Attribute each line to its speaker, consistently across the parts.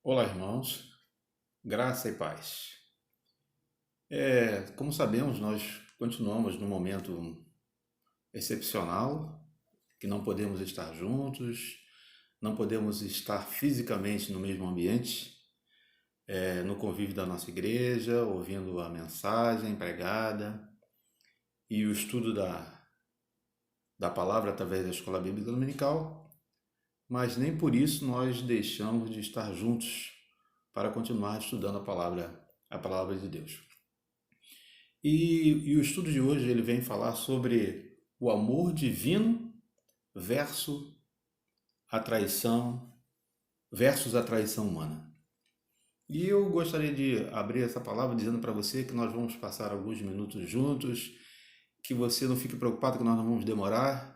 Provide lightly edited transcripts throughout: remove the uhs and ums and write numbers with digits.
Speaker 1: Olá, irmãos, graça e paz. Como sabemos, nós continuamos num momento excepcional, que não podemos estar juntos, não podemos estar fisicamente no mesmo ambiente, no convívio da nossa igreja, ouvindo a mensagem pregada e o estudo da palavra através da escola bíblica dominical, mas nem por isso nós deixamos de estar juntos para continuar estudando a palavra de Deus. E o estudo de hoje ele vem falar sobre o amor divino versus a traição, versus a traição humana. E eu gostaria de abrir essa palavra dizendo para você que nós vamos passar alguns minutos juntos, que você não fique preocupado que nós não vamos demorar,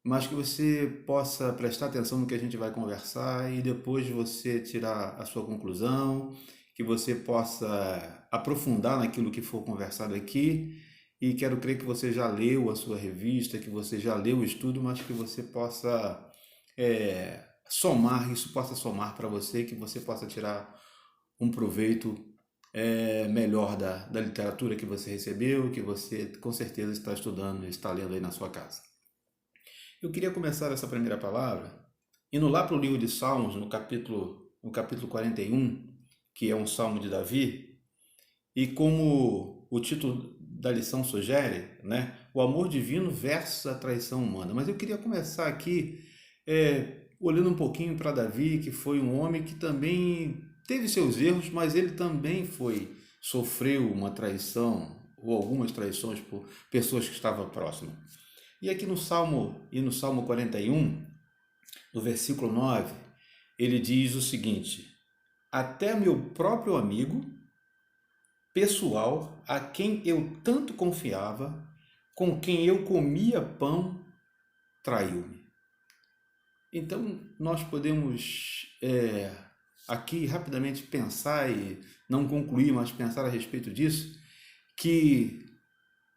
Speaker 1: mas que você possa prestar atenção no que a gente vai conversar e depois você tirar a sua conclusão, que você possa aprofundar naquilo que for conversado aqui. E quero crer que você já leu a sua revista, que você já leu o estudo, mas que você possa somar, isso possa somar para você, que você possa tirar um proveito melhor da literatura que você recebeu, que você com certeza está estudando e está lendo aí na sua casa. Eu queria começar essa primeira palavra indo lá para o livro de Salmos, no capítulo 41, que é um salmo de Davi, e como o título da lição sugere, né, o amor divino versus a traição humana. Mas eu queria começar aqui olhando um pouquinho para Davi, que foi um homem que também teve seus erros, mas ele também sofreu uma traição ou algumas traições por pessoas que estavam próximas. E aqui no Salmo 41, no versículo 9, ele diz o seguinte: até meu próprio amigo pessoal, a quem eu tanto confiava, com quem eu comia pão, traiu-me. Então, nós podemos aqui rapidamente pensar, e não concluir, mas pensar a respeito disso, que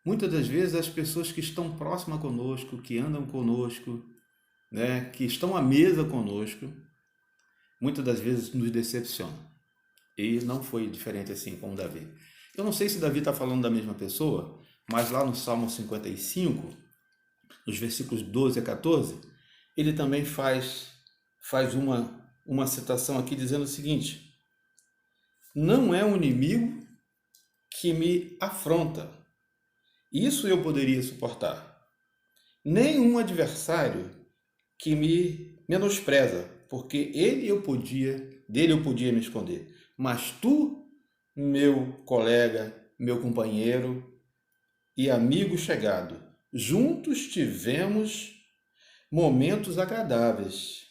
Speaker 1: muitas das vezes as pessoas que estão próximas conosco, que andam conosco, né, que estão à mesa conosco, muitas das vezes nos decepcionam. E não foi diferente assim com Davi. Eu não sei se Davi está falando da mesma pessoa, mas lá no Salmo 55, nos versículos 12 a 14, ele também faz uma citação aqui dizendo o seguinte: não é um inimigo que me afronta, isso eu poderia suportar, nem um adversário que me menospreza, porque dele eu podia me esconder. Mas tu, meu colega, meu companheiro e amigo chegado, juntos tivemos momentos agradáveis.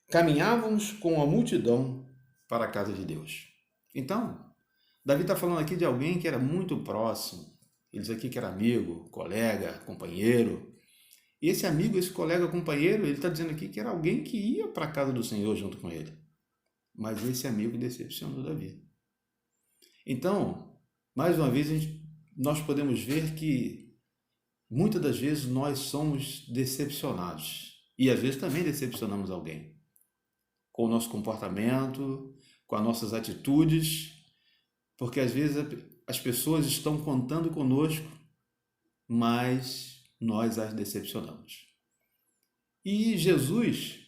Speaker 1: Caminhávamos com a multidão para a casa de Deus. Então, Davi está falando aqui de alguém que era muito próximo. Ele diz aqui que era amigo, colega, companheiro. E esse amigo, esse colega, companheiro, ele está dizendo aqui que era alguém que ia para a casa do Senhor junto com ele. Mas esse amigo decepcionou Davi. Então, mais uma vez, nós podemos ver que muitas das vezes nós somos decepcionados. E às vezes também decepcionamos alguém. Com o nosso comportamento, com as nossas atitudes, porque às vezes as pessoas estão contando conosco, mas nós as decepcionamos. E Jesus,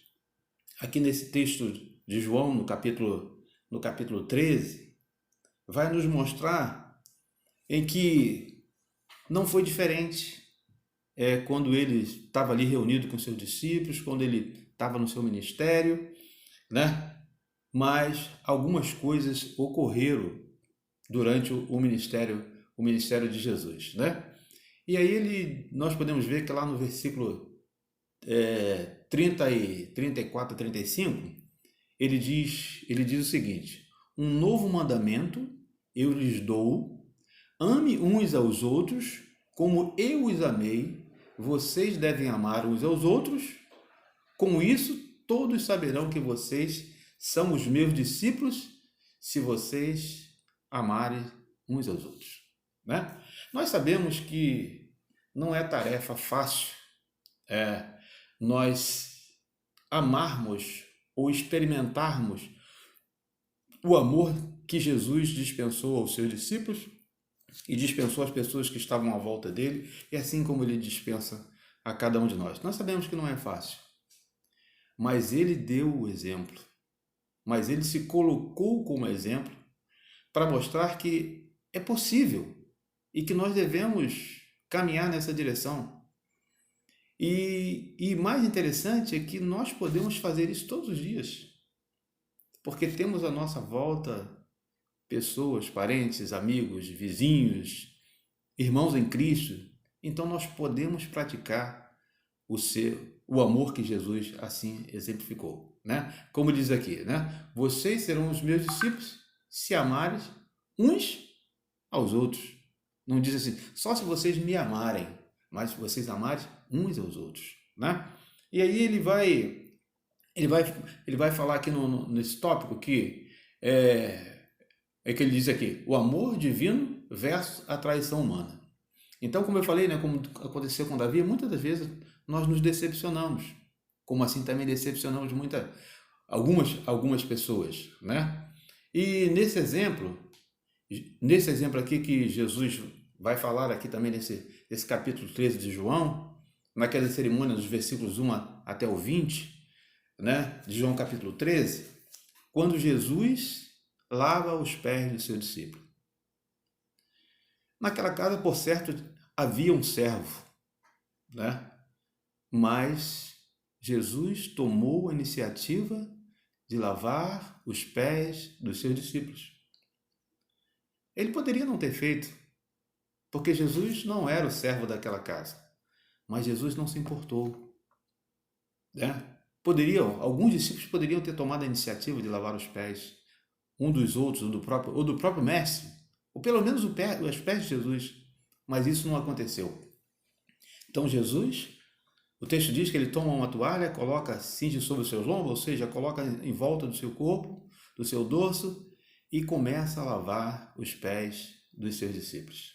Speaker 1: aqui nesse texto de João, no capítulo 13, vai nos mostrar em que não foi diferente quando ele estava ali reunido com seus discípulos, quando ele estava no seu ministério, né? Mas algumas coisas ocorreram durante o ministério de Jesus, né? E aí nós podemos ver que lá no versículo 30 e 34 a 35, ele diz o seguinte: um novo mandamento eu lhes dou, ame uns aos outros, como eu os amei, vocês devem amar uns aos outros. Com isso, todos saberão que vocês são os meus discípulos, se vocês amarem uns aos outros. Né? Nós sabemos que não é tarefa fácil nós amarmos ou experimentarmos o amor que Jesus dispensou aos seus discípulos e dispensou às pessoas que estavam à volta dele, e assim como ele dispensa a cada um de nós. Nós sabemos que não é fácil, mas ele deu o exemplo, mas ele se colocou como exemplo para mostrar que é possível e que nós devemos caminhar nessa direção. E mais interessante é que nós podemos fazer isso todos os dias, porque temos à nossa volta pessoas, parentes, amigos, vizinhos, irmãos em Cristo. Então nós podemos praticar o amor que Jesus assim exemplificou, né? Como diz aqui, né? Vocês serão os meus discípulos se amarem uns aos outros. Não diz assim, só se vocês me amarem, mas se vocês amarem uns aos outros, né? E aí ele vai falar aqui nesse tópico que que ele diz aqui, o amor divino versus a traição humana. Então, como eu falei, né, como aconteceu com Davi, muitas das vezes nós nos decepcionamos, como assim também decepcionamos algumas pessoas, né? E nesse exemplo aqui que Jesus vai falar aqui também nesse capítulo 13 de João, naquela cerimônia dos versículos 1 até o 20, né, de João capítulo 13, quando Jesus lava os pés do seu discípulo. Naquela casa, por certo, havia um servo, né? Mas Jesus tomou a iniciativa de lavar os pés dos seus discípulos. Ele poderia não ter feito, porque Jesus não era o servo daquela casa, mas Jesus não se importou, né? Alguns discípulos poderiam ter tomado a iniciativa de lavar os pés um dos outros, ou do próprio mestre, ou pelo menos os pés de Jesus, mas isso não aconteceu. Então Jesus, o texto diz que ele toma uma toalha, cinge sobre os seus lombos, ou seja, coloca em volta do seu corpo, do seu dorso, e começa a lavar os pés dos seus discípulos.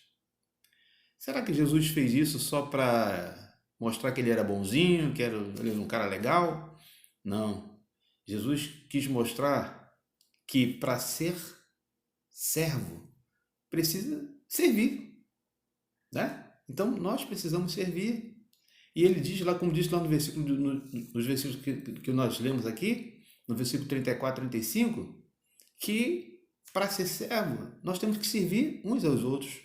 Speaker 1: Será que Jesus fez isso só para mostrar que ele era bonzinho, que ele era um cara legal? Não. Jesus quis mostrar que para ser servo precisa servir, né? Então nós precisamos servir. E ele diz lá, como diz lá no versículo, nos versículos que nós lemos aqui, no versículo 34 e 35, que para ser servo nós temos que servir uns aos outros,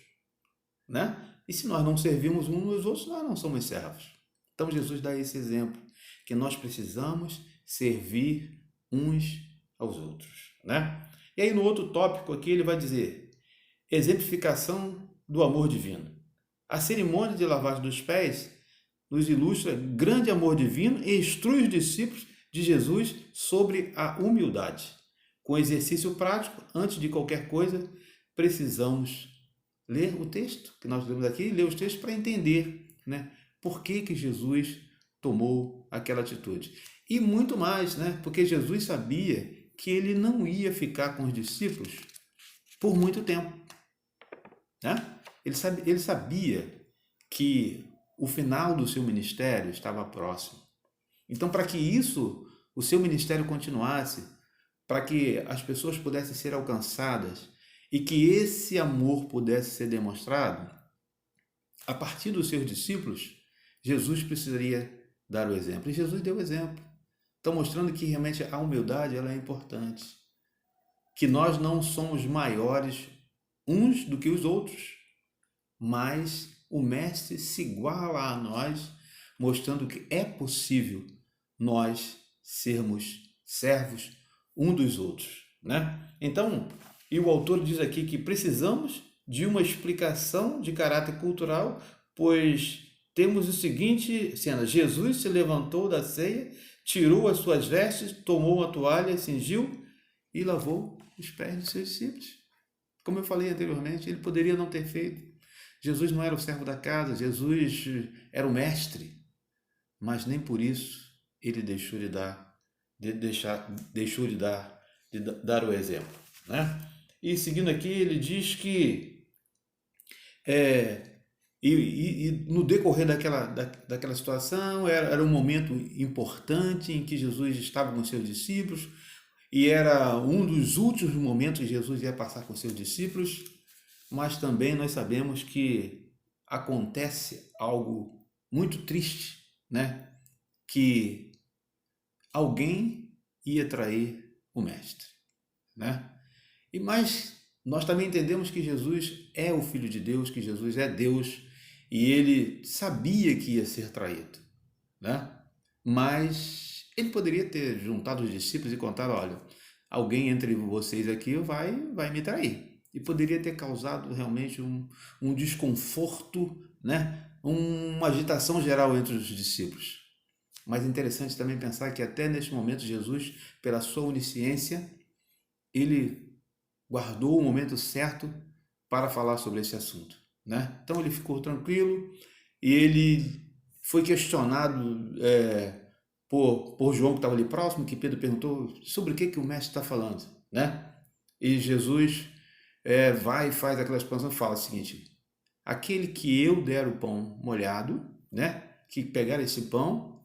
Speaker 1: né? E se nós não servimos uns aos outros, nós não somos servos. Então Jesus dá esse exemplo, que nós precisamos servir uns aos outros, né? E aí no outro tópico aqui ele vai dizer, exemplificação do amor divino. A cerimônia de lavagem dos pés nos ilustra grande amor divino e instrui os discípulos de Jesus sobre a humildade. Com exercício prático, antes de qualquer coisa, precisamos ler o texto que nós lemos aqui, ler os textos para entender, né, por que Jesus tomou aquela atitude. E muito mais, né, porque Jesus sabia que ele não ia ficar com os discípulos por muito tempo, né? Ele sabia que o final do seu ministério estava próximo. Então, para que o seu ministério continuasse, para que as pessoas pudessem ser alcançadas e que esse amor pudesse ser demonstrado, a partir dos seus discípulos, Jesus precisaria dar o exemplo. E Jesus deu o exemplo. Então, mostrando que realmente a humildade ela é importante. Que nós não somos maiores uns do que os outros, mas o Mestre se iguala a nós, mostrando que é possível nós sermos servos um dos outros, né? Então, e o autor diz aqui que precisamos de uma explicação de caráter cultural, pois temos o seguinte cena: Jesus se levantou da ceia, tirou as suas vestes, tomou a toalha, cingiu e lavou os pés dos seus discípulos. Como eu falei anteriormente, ele poderia não ter feito. Jesus não era o servo da casa, Jesus era o mestre, mas nem por isso ele deixou de dar o exemplo, né? E seguindo aqui, ele diz que no decorrer daquela situação, era um momento importante em que Jesus estava com seus discípulos, e era um dos últimos momentos que Jesus ia passar com seus discípulos, mas também nós sabemos que acontece algo muito triste, né? Que alguém ia trair o mestre, né? E mais, nós também entendemos que Jesus é o Filho de Deus, que Jesus é Deus, e ele sabia que ia ser traído, né? Mas ele poderia ter juntado os discípulos e contado, olha, alguém entre vocês aqui vai me trair. E poderia ter causado realmente um desconforto, né? Uma agitação geral entre os discípulos. Mas é interessante também pensar que até neste momento Jesus, pela sua onisciência, ele guardou o momento certo para falar sobre esse assunto, né? Então ele ficou tranquilo e ele foi questionado por João que estava ali próximo, que Pedro perguntou sobre o que o mestre está falando, né? E Jesus vai e faz aquela expansão e fala o seguinte: aquele que eu der o pão molhado, né? Que pegar esse pão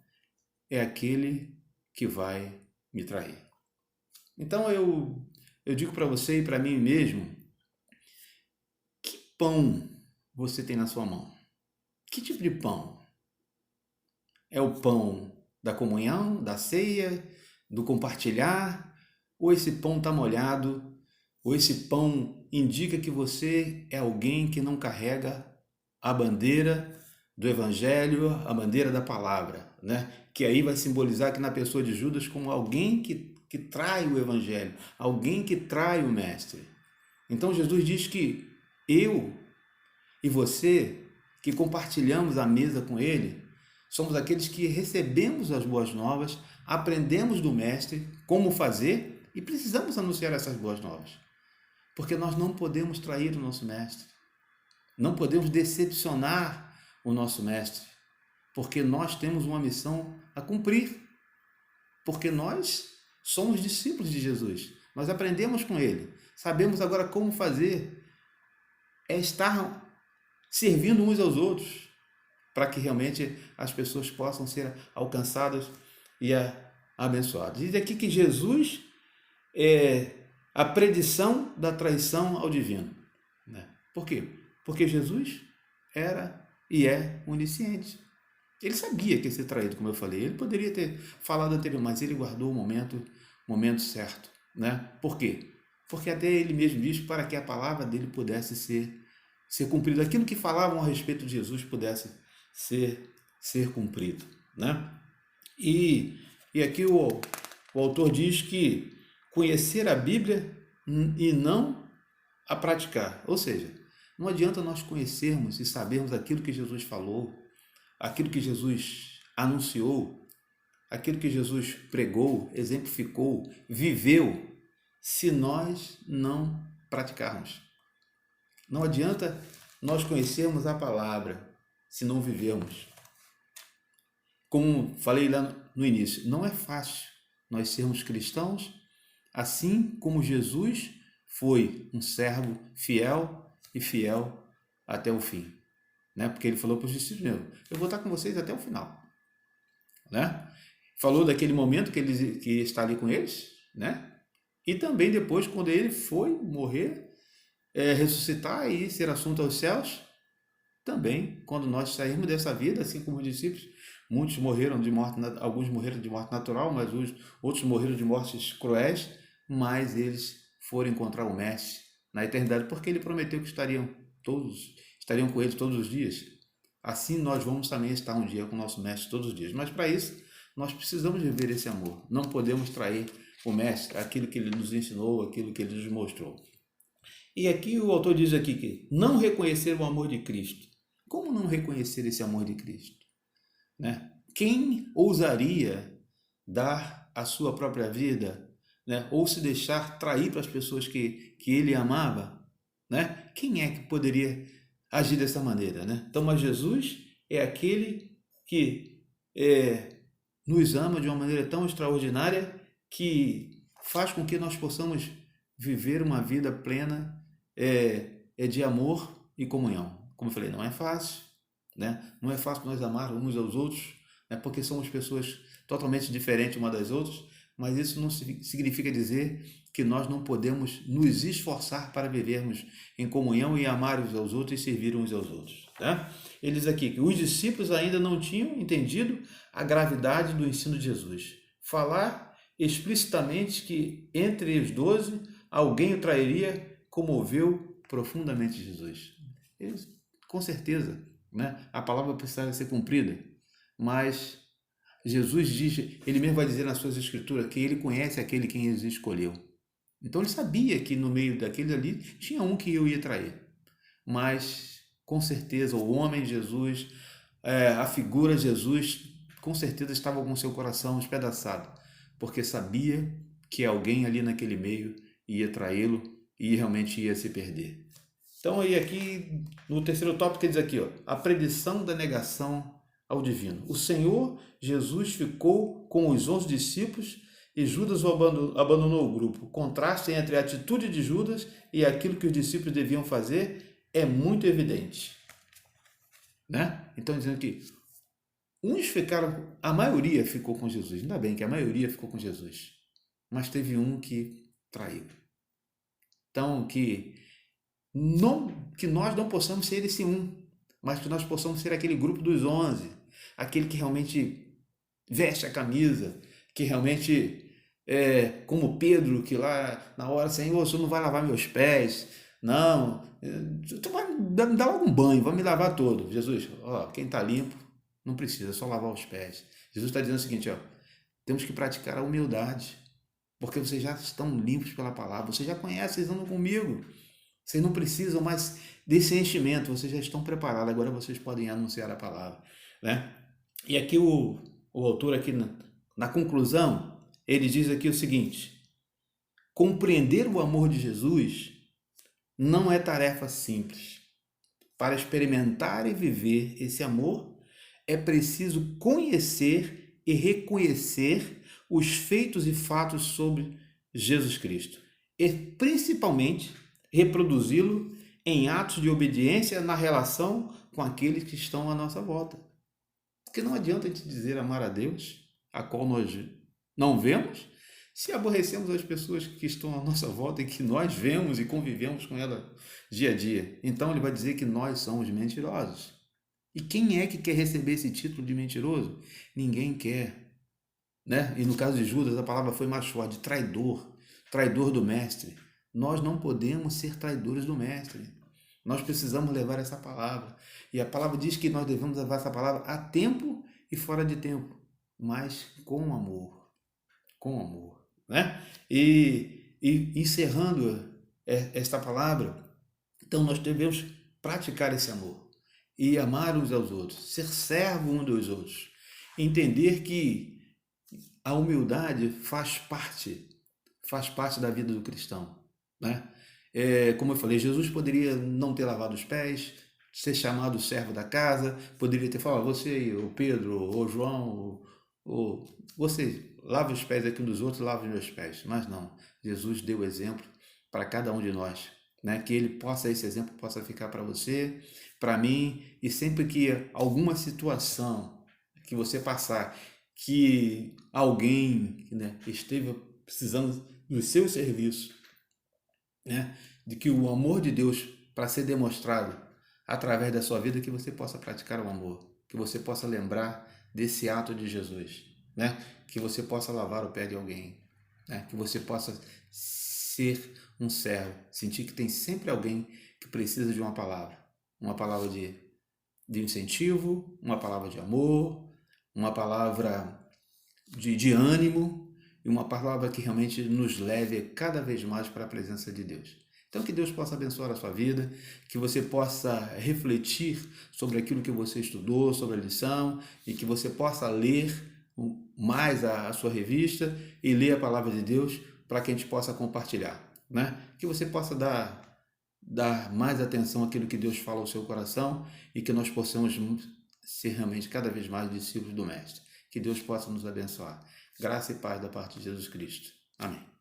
Speaker 1: é aquele que vai me trair. Então eu digo para você e para mim mesmo, que pão você tem na sua mão? Que tipo de pão? É o pão da comunhão, da ceia, do compartilhar? Ou esse pão está molhado? Ou esse pão indica que você é alguém que não carrega a bandeira do Evangelho, a bandeira da palavra, né? Que aí vai simbolizar que na pessoa de Judas como alguém que trai o Evangelho, alguém que trai o Mestre. Então Jesus diz que eu e você, que compartilhamos a mesa com Ele, somos aqueles que recebemos as boas novas, aprendemos do Mestre como fazer e precisamos anunciar essas boas novas. Porque nós não podemos trair o nosso Mestre, não podemos decepcionar o nosso Mestre, porque nós temos uma missão a cumprir, porque nós somos discípulos de Jesus, nós aprendemos com Ele, sabemos agora como fazer, é estar servindo uns aos outros, para que realmente as pessoas possam ser alcançadas e abençoadas. Diz aqui que Jesus é a predição da traição ao divino, né? Por quê? Porque Jesus era e é onisciente. Ele sabia que ia ser traído, como eu falei. Ele poderia ter falado anterior, mas ele guardou o momento certo, né? Por quê? Porque até ele mesmo diz para que a palavra dele pudesse ser cumprida. Aquilo que falavam a respeito de Jesus pudesse ser cumprido, né? E aqui o autor diz que conhecer a Bíblia e não a praticar. Ou seja, não adianta nós conhecermos e sabermos aquilo que Jesus falou, aquilo que Jesus anunciou, aquilo que Jesus pregou, exemplificou, viveu, se nós não praticarmos. Não adianta nós conhecermos a palavra se não vivermos. Como falei lá no início, não é fácil nós sermos cristãos, assim como Jesus foi um servo fiel e fiel até o fim, né? Porque ele falou para os discípulos mesmo, eu vou estar com vocês até o final, né? Falou daquele momento que está ali com eles, né? E também depois, quando ele foi morrer, ressuscitar e ser assunto aos céus, também, quando nós sairmos dessa vida, assim como os discípulos, muitos morreram de morte, alguns morreram de morte natural, mas outros morreram de mortes cruéis, mas eles foram encontrar o Mestre na eternidade, porque ele prometeu que estariam com ele todos os dias. Assim nós vamos também estar um dia com o nosso Mestre todos os dias. Mas para isso, nós precisamos viver esse amor. Não podemos trair o Mestre, aquilo que ele nos ensinou, aquilo que ele nos mostrou. E aqui o autor diz aqui que não reconhecer o amor de Cristo. Como não reconhecer esse amor de Cristo? Né? Quem ousaria dar a sua própria vida, né? Ou se deixar trair para as pessoas que ele amava? Né? Quem é que poderia agir dessa maneira? Né? Então, mas Jesus é aquele que nos ama de uma maneira tão extraordinária que faz com que nós possamos viver uma vida plena de amor e comunhão. Como eu falei, não é fácil, né? Não é fácil nós amar uns aos outros, né? Porque somos pessoas totalmente diferentes uma das outras, mas isso não significa dizer que nós não podemos nos esforçar para vivermos em comunhão e amar uns aos outros e servir uns aos outros. Tá? Ele diz aqui que os discípulos ainda não tinham entendido a gravidade do ensino de Jesus. Falar explicitamente que entre os 12 alguém o trairia comoveu profundamente Jesus. Eles, com certeza, né? A palavra precisava ser cumprida, mas Jesus diz, ele mesmo vai dizer nas suas escrituras que ele conhece aquele quem ele escolheu. Então ele sabia que no meio daquele ali tinha um que eu ia trair, mas com certeza o homem Jesus, a figura Jesus, com certeza estava com seu coração despedaçado, porque sabia que alguém ali naquele meio ia traí-lo e realmente ia se perder. Então aí aqui no terceiro tópico ele diz aqui, ó, a predição da negação ao divino. O Senhor Jesus ficou com os 11 discípulos e Judas abandonou o grupo. O contraste entre a atitude de Judas e aquilo que os discípulos deviam fazer é muito evidente. Né? Então dizendo que uns ficaram, a maioria ficou com Jesus. Ainda bem que a maioria ficou com Jesus. Mas teve um que traiu. Então que nós não possamos ser esse um, mas que nós possamos ser aquele grupo dos 11, aquele que realmente veste a camisa, que realmente como Pedro, que lá na hora, Senhor, o Senhor não vai lavar meus pés, não, tu vai me dar logo um banho, vai me lavar todo. Jesus, ó, quem está limpo não precisa, é só lavar os pés. Jesus está dizendo o seguinte, ó, temos que praticar a humildade, porque vocês já estão limpos pela palavra, vocês já conhecem, vocês andam comigo, vocês não precisam mais desse enchimento, vocês já estão preparados, agora vocês podem anunciar a palavra, né? E aqui o autor, aqui na conclusão, ele diz aqui o seguinte, compreender o amor de Jesus não é tarefa simples. Para experimentar e viver esse amor, é preciso conhecer e reconhecer os feitos e fatos sobre Jesus Cristo, e principalmente reproduzi-lo em atos de obediência na relação com aqueles que estão à nossa volta. Porque não adianta a gente dizer amar a Deus, a qual nós não vemos, se aborrecemos as pessoas que estão à nossa volta e que nós vemos e convivemos com elas dia a dia. Então ele vai dizer que nós somos mentirosos. E quem é que quer receber esse título de mentiroso? Ninguém quer. Né? E no caso de Judas, a palavra foi mais forte, traidor do mestre. Nós não podemos ser traidores do mestre. Nós precisamos levar essa palavra. E a palavra diz que nós devemos levar essa palavra a tempo e fora de tempo, mas com amor. Com amor. Né? E encerrando esta palavra, então nós devemos praticar esse amor e amar uns aos outros, ser servo uns dos outros, entender que a humildade faz parte da vida do cristão, né? Como eu falei, Jesus poderia não ter lavado os pés, ser chamado servo da casa, poderia ter falado, você, o Pedro, ou João, ou você lava os pés aqui um dos outros, lava os meus pés. Mas não, Jesus deu exemplo para cada um de nós, né? Que esse exemplo possa ficar para você, para mim, e sempre que alguma situação que você passar, que alguém, né, esteja precisando do seu serviço, né, de que o amor de Deus para ser demonstrado através da sua vida, que você possa praticar o amor, que você possa lembrar desse ato de Jesus, né, que você possa lavar o pé de alguém, né, que você possa ser um servo, sentir que tem sempre alguém que precisa de uma palavra de incentivo, uma palavra de amor, uma palavra de ânimo e uma palavra que realmente nos leve cada vez mais para a presença de Deus. Então que Deus possa abençoar a sua vida, que você possa refletir sobre aquilo que você estudou, sobre a lição, e que você possa ler mais a sua revista e ler a palavra de Deus para que a gente possa compartilhar, né? Que você possa dar mais atenção àquilo que Deus fala ao seu coração e que nós possamos ser realmente cada vez mais discípulos do Mestre. Que Deus possa nos abençoar. Graça e paz da parte de Jesus Cristo. Amém.